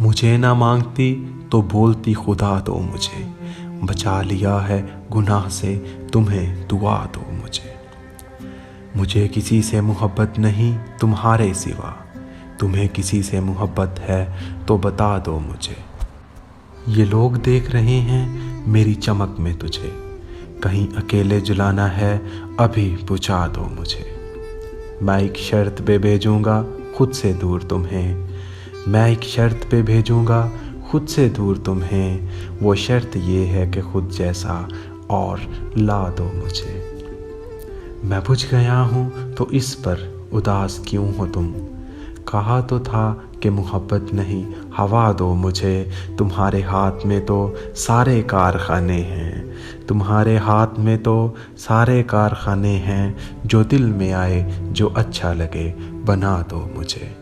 मुझे ना मांगती तो बोलती खुदा दो मुझे, बचा लिया है गुनाह से तुम्हें दुआ दो मुझे। मुझे किसी से मोहब्बत नहीं तुम्हारे सिवा, तुम्हें किसी से मोहब्बत है तो बता दो मुझे। ये लोग देख रहे हैं मेरी चमक में तुझे, कहीं अकेले जुलाना है अभी बुझा दो मुझे। मैं एक शर्त पे भेजूँगा खुद से दूर तुम्हें, मैं एक शर्त पे भेजूँगा खुद से दूर तुम्हें। वो शर्त ये है कि खुद जैसा और ला दो मुझे। मैं बुझ गया हूँ तो इस पर उदास क्यों हो तुम, कहा तो था कि मोहब्बत नहीं हवा दो मुझे। तुम्हारे हाथ में तो सारे कारखाने हैं, तुम्हारे हाथ में तो सारे कारखाने हैं। जो दिल में आए जो अच्छा लगे बना दो मुझे।